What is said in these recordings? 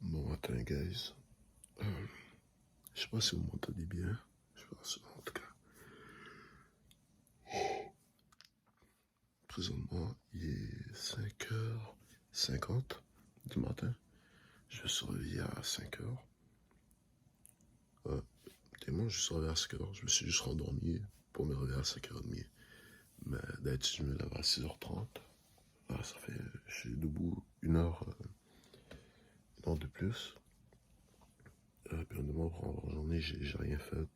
Bon matin, guys. Je sais pas si vous m'entendez bien. Je pense, en tout cas. Présentement, il est 5h50 du matin. Je me suis réveillé à 5h. Tellement, je me suis réveillé à 5h. Je me suis juste rendormi pour me réveiller à 5h30. Mais d'habitude, je me lève à 6h30. Ah, ça fait, je suis debout une heure de plus. Puis demain, pour la journée, j'ai rien fait.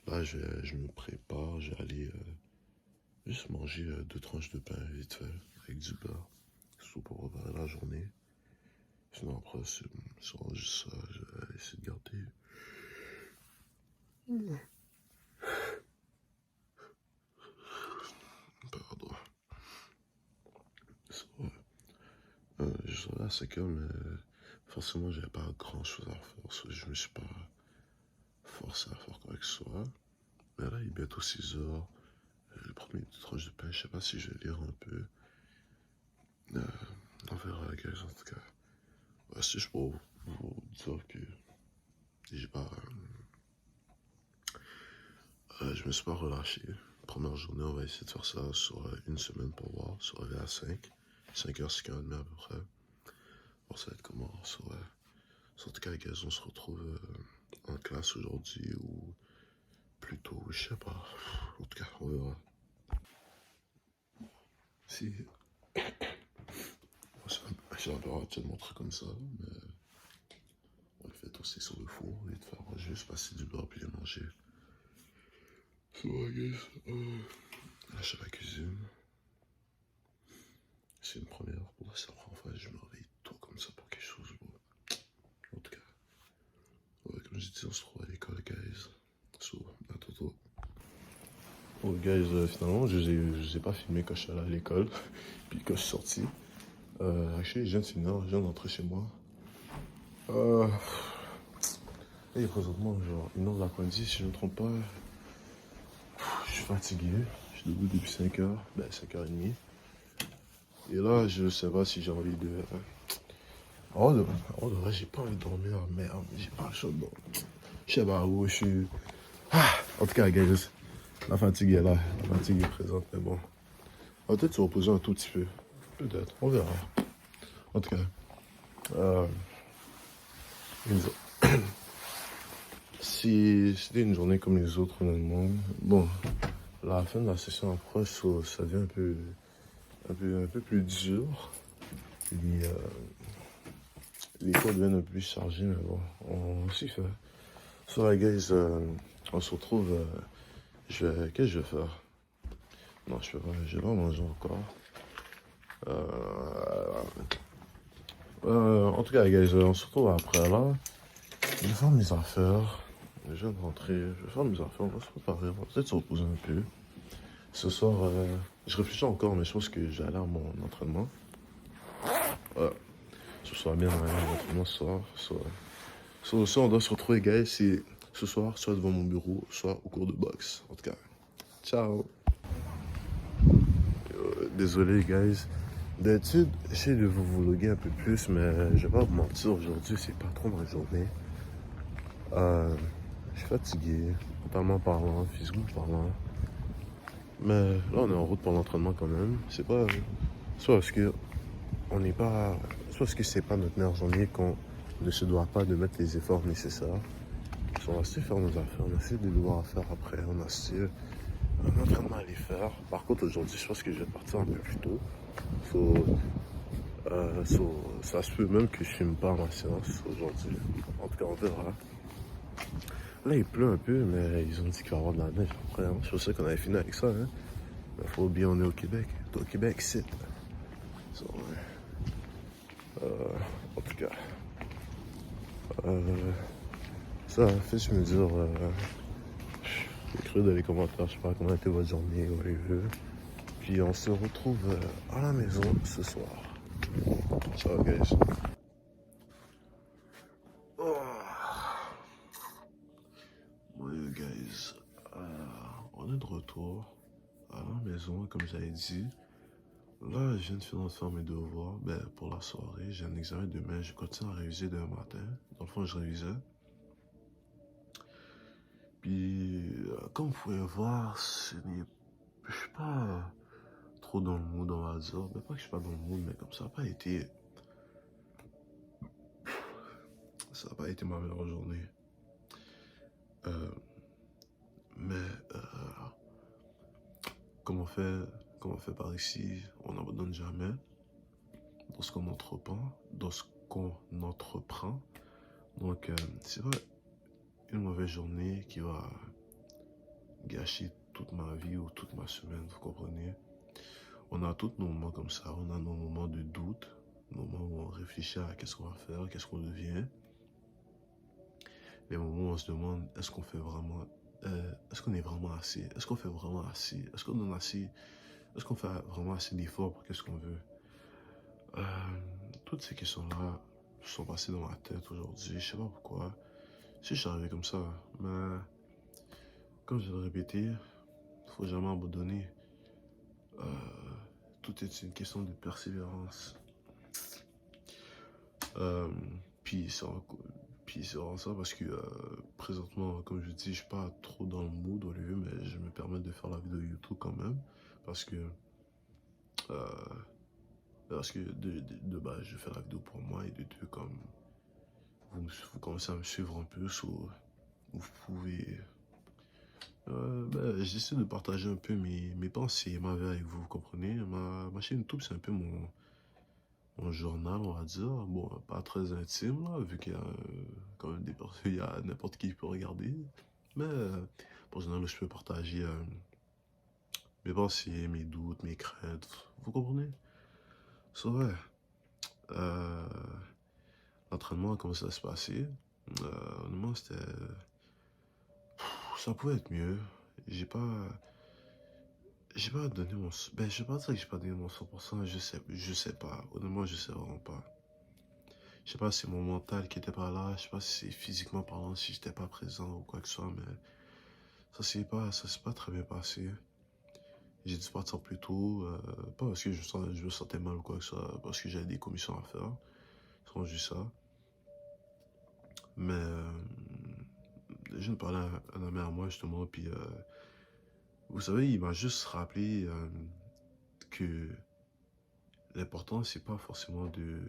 Là, je me prépare. Je vais aller juste manger deux tranches de pain vite fait avec du beurre. Surtout pour la journée. Sinon après, c'est juste ça. Je vais essayer de garder. Pardon. Ça va. Je serai à 5h, mais forcément, j'avais pas grand chose à faire. Je me suis pas forcé à faire quoi que ce soit. Mais là, il est bientôt 6h. Je vais prendre mes petites tranches de pain. Je sais pas si je vais lire un peu. On verra, guys, en tout cas. Ouais, c'est juste pour vous dire que j'ai pas. Je me suis pas relâché. Première journée, on va essayer de faire ça sur une semaine pour voir. Se réveiller à 5h, 5h30 à peu près. Bon, ça va être comment. En tout cas, les gars, on se retrouve en classe aujourd'hui ou plutôt, je sais pas. En tout cas, on verra. Si. J'ai un peu raté de montrer comme ça, mais on le fait aussi sur le four et de faire juste passer du beurre puis les manger. So, I guess, là, je suis à la cuisine. C'est une première. Pour la première fois, je me réveille tôt comme ça pour quelque chose. Bon. En tout cas, ouais, comme j'ai dit, on se retrouve à l'école, guys. So, à tout. Oh, guys, finalement, je les ai pas filmé quand je suis allé à l'école, puis quand je suis sorti. Actually, je viens de finir, je viens d'entrer chez moi. Et présentement, genre 1h de l'après-midi, si je ne me trompe pas. Je suis fatigué. Je suis debout depuis 5h, ben 5h30. Et là, je sais pas si j'ai envie de. Oh, de vrai, j'ai pas envie de dormir, merde, j'ai pas le choix de dormir. Je sais pas où je suis. En tout cas, guys, la fatigue est là, la fatigue est présente, mais bon. On va peut-être se reposer un tout petit peu. Peut-être, on verra. En tout cas, si c'était une journée comme les autres, honnêtement, bon, la fin de la session approche, ça devient un peu plus dur. Les, les cours deviennent un peu plus chargés, mais bon, on s'y fait. So, les guys, on se retrouve. Qu'est-ce que je vais faire? Non, je vais pas manger encore. En tout cas, les gars, on se retrouve après là. Je vais faire mes affaires. Je viens de rentrer. Je vais faire mes affaires. On va se préparer. On va peut-être se reposer un peu. Ce soir, je réfléchis encore, mais je pense que je vais aller à mon entraînement. Ce soir, bien aller à mon entraînement ce soir. Ce soir, on doit se retrouver, gars. C'est ce soir, soit devant mon bureau, soit au cours de boxe. En tout cas, ciao. Désolé, guys. D'habitude, j'essaie de vous vlogger un peu plus, mais je vais pas vous mentir, aujourd'hui, c'est pas trop ma journée. Je suis fatigué, mentalement parlant, physiquement parlant. Mais là, on est en route pour l'entraînement quand même. C'est pas. Soit parce que on n'est pas. Soit parce que c'est pas notre meilleure journée qu'on ne se doit pas de mettre les efforts nécessaires. On va essayer de faire nos affaires, on a assez de devoirs à faire après, on a assez un entraînement à aller faire. Par contre, aujourd'hui, je pense que je vais partir un peu plus tôt. Ça se peut même que je filme pas ma séance aujourd'hui. En tout cas, on verra. Là, il pleut un peu, mais ils ont dit qu'il va y avoir de la neige après. Hein. Je pensais qu'on avait fini avec ça. Hein. Mais faut oublier, on est au Québec. Au Québec, c'est. So, ouais. En tout cas. Ça fait je me dire. Écrivez dans les commentaires, je sais pas comment était votre journée, whatever. Puis on se retrouve à la maison ce soir. Ciao, guys. Ouais, guys, on est de retour à la maison, comme j'avais dit. Là, je viens de finir de faire mes devoirs. Ben, pour la soirée, j'ai un examen demain. Je continue à réviser demain matin. Dans le fond, je révisais. Puis, comme vous pouvez voir, je suis pas trop dans le mood, on va dire. Ben, pas que je suis pas dans le mood, mais comme ça n'a pas été ma meilleure journée. Euh, mais, comme on fait, comme on fait par ici, on n'abandonne jamais dans ce qu'on entreprend, Donc, c'est pas une mauvaise journée qui va gâcher toute ma vie ou toute ma semaine, vous comprenez? On a tous nos moments comme ça, on a nos moments de doute, nos moments où on réfléchit à qu'est-ce qu'on va faire, qu'est-ce qu'on devient. Les moments où on se demande, est-ce qu'on est vraiment assez? Est-ce qu'on fait vraiment assez? Est-ce qu'on donne assez? Est-ce qu'on fait vraiment assez d'efforts pour qu'est-ce qu'on veut? Euh, Toutes ces questions-là sont passées dans ma tête aujourd'hui, je sais pas pourquoi. Si je suis arrivé comme ça, mais comme je l'ai répété, faut jamais abandonner. Euh, Tout est une question de persévérance. Euh, puis c'est vraiment ça parce que présentement, comme je dis, je suis pas trop dans le mood au lieu, mais je me permets de faire la vidéo YouTube quand même parce que euh, de base, je fais la vidéo pour moi et de deux, comme vous commencez à me suivre un peu, vous pouvez. J'essaie de partager un peu mes pensées, ma vie avec vous, vous comprenez? Ma chaîne YouTube, c'est un peu mon journal, on va dire. Bon, pas très intime, là, vu qu'il y a quand même des personnes, il y a n'importe qui peut regarder. Mais pour ce journal, je peux partager mes pensées, mes doutes, mes craintes. Vous comprenez? C'est vrai. Euh, L'entraînement a commencé à se passer. Honnêtement, ça pouvait être mieux. J'ai pas. J'ai pas donné Ben, je vais pas dire que j'ai pas donné mon 100%, je sais pas. Honnêtement, je sais vraiment pas. Je sais pas si c'est mon mental qui était pas là, je sais pas si c'est physiquement parlant, si j'étais pas présent ou quoi que ce soit, mais ça s'est pas très bien passé. J'ai dû partir plus tôt, pas parce que je me sentais mal ou quoi que ce soit, parce que j'avais des commissions à faire. C'est juste ça. Mais, je viens de parler à un ami à moi, justement, puis, vous savez, il m'a juste rappelé, que l'important, c'est pas forcément de,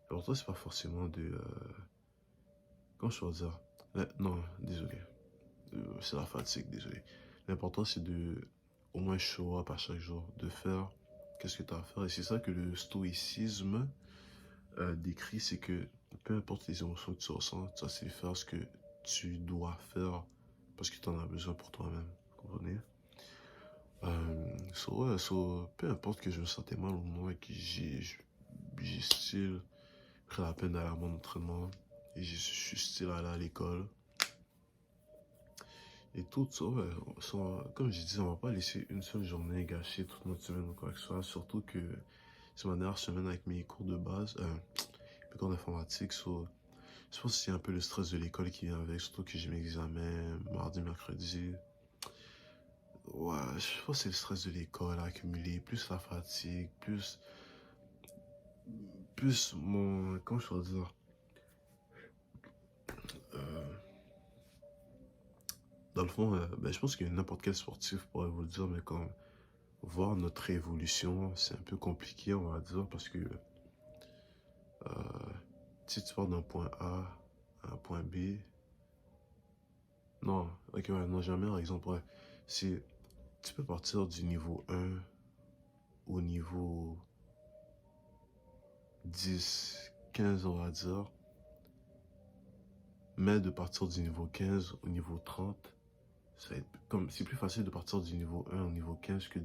l'important, c'est pas forcément de, comment je peux dire? Non, désolé. C'est la fatigue, désolé. L'important, c'est de au moins show up à chaque jour, de faire qu'est-ce que tu as à faire. Et c'est ça que le stoïcisme décrit, c'est que peu importe les émotions que tu ressens, tu vas faire ce que tu dois faire parce que tu en as besoin pour toi-même. Vous comprenez? Peu importe que je me sentais mal ou non et que j'ai still pris la peine d'aller à mon entraînement et je suis still allé à l'école. Et tout ça, ouais, comme je disais, on va pas laisser une seule journée gâcher toute notre semaine ou quoi que ce soit. Surtout que c'est ma dernière semaine avec mes cours de base, mes cours d'informatique. Je pense que c'est un peu le stress de l'école qui vient avec, surtout que j'ai mes examens mardi, mercredi. Ouais, je pense que c'est le stress de l'école accumulé, plus la fatigue, plus mon, comment je peux dire, euh, dans le fond, je pense que n'importe quel sportif pourrait vous le dire, mais quand voir notre évolution, c'est un peu compliqué, on va dire, parce que si tu pars d'un point A à un point B, non, ok, ouais, non, jamais, par exemple, ouais, c'est, tu peux partir du niveau 1 au niveau 10, 15, on va dire, mais de partir du niveau 15 au niveau 30, ça va être comme, c'est plus facile de partir du niveau 1 au niveau 15 que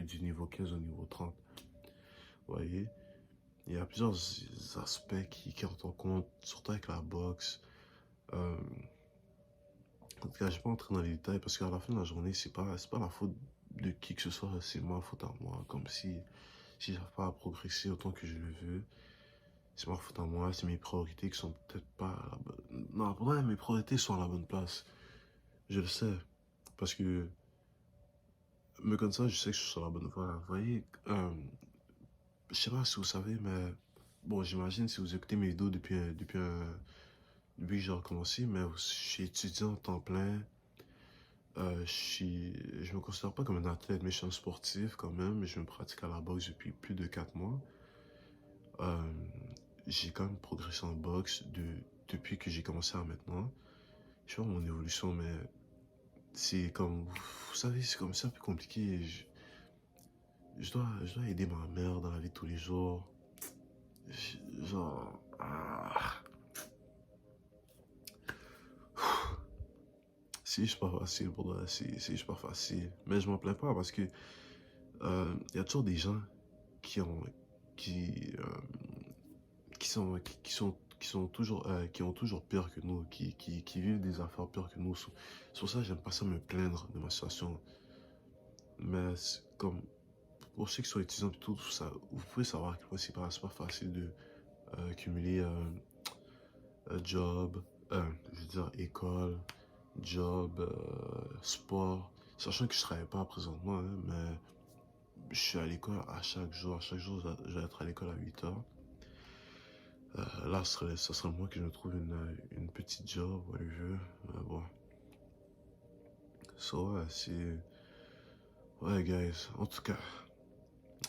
du niveau 15 au niveau 30. Vous voyez? Il y a plusieurs aspects qui rentrent en compte, surtout avec la boxe. En tout cas, je vais pas entrer dans les détails parce qu'à la fin de la journée, c'est pas la faute de qui que ce soit, c'est ma faute à moi. Comme si j'arrive pas à progresser autant que je le veux, c'est ma faute à moi, c'est mes priorités qui sont peut-être pas à la bonne. Non, pour moi, mes priorités sont à la bonne place. Je le sais. Parce que Mais comme ça, je sais que je suis sur la bonne voie. Vous voyez, je sais pas si vous savez, mais bon, j'imagine si vous écoutez mes vidéos depuis que j'ai recommencé, mais je suis étudiant en temps plein. Je me considère pas comme un athlète, mais je suis un sportif quand même. Je me pratique à la boxe depuis plus de 4 mois. Euh, j'ai quand même progressé en boxe depuis que j'ai commencé à maintenant. Je vois mon évolution, mais c'est comme, vous savez, c'est comme ça un peu compliqué. Je dois aider ma mère dans la vie de tous les jours. Genre, c'est juste pas facile pour moi, c'est juste pas facile. Mais je m'en plains pas parce que y a toujours des gens qui ont, qui, qui ont toujours pire que nous, qui vivent des affaires pires que nous. Sur ça, j'aime pas ça me plaindre de ma situation. Mais comme, pour ceux qui sont étudiants et tout ça, vous pouvez savoir que c'est pas facile de cumuler job, je veux dire école, job, sport. Sachant que je travaille pas présentement, hein, mais je suis à l'école à chaque jour. À chaque jour, je vais être à l'école à 8 heures. Là, ça serait moi que je me trouve une petite job, whatever. Bon. So, ouais, c'est... Ouais, guys. En tout cas,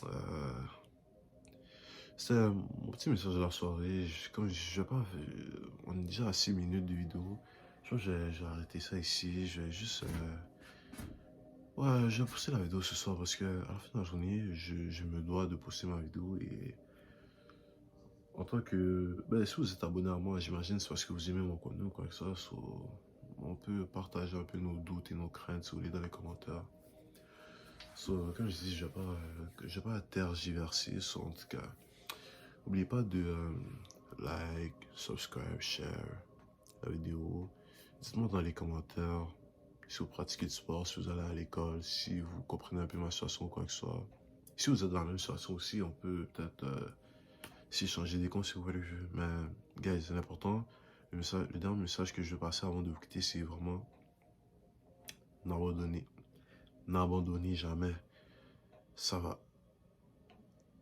euh, c'était mon petit message de la soirée. Comme je vais pas... on est déjà à 6 minutes de vidéo. Je pense que je vais arrêter ça ici. Je vais juste... ouais, je vais poster la vidéo ce soir parce que à la fin de la journée, je me dois de poster ma vidéo et en tant que... Ben, si vous êtes abonné à moi, j'imagine c'est parce que vous aimez mon contenu ou quoi que ça. On peut partager un peu nos doutes et nos craintes si vous voulez dans les commentaires. Comme je dis, je vais pas tergiverser. En tout cas, n'oubliez pas de like, subscribe, share la vidéo. Dites-moi dans les commentaires si vous pratiquez du sport, si vous allez à l'école, si vous comprenez un peu ma situation ou quoi que ce soit. Si vous êtes dans la même situation aussi, on peut peut-être s'échanger des conseils ou whatever. Mais, guys, c'est important. Le dernier message que je veux passer avant de vous quitter, c'est vraiment n'abandonnez. N'abandonnez jamais. Ça va.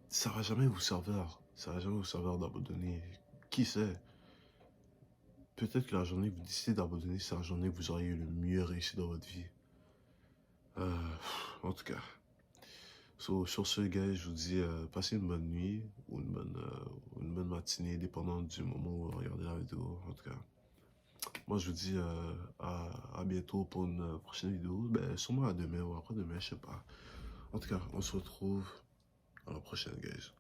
Ça va jamais vous servir. Ça va jamais vous servir d'abandonner. Qui sait? Peut-être que la journée que vous décidez d'abandonner, c'est la journée que vous auriez le mieux réussi dans votre vie. Euh, en tout cas. Sur ce, guys, je vous dis passez une bonne nuit ou une bonne matinée, dépendant du moment où vous regardez la vidéo. En tout cas, moi je vous dis à bientôt pour une prochaine vidéo. Ben, sûrement à demain ou après-demain, je sais pas. En tout cas, on se retrouve à la prochaine, guys.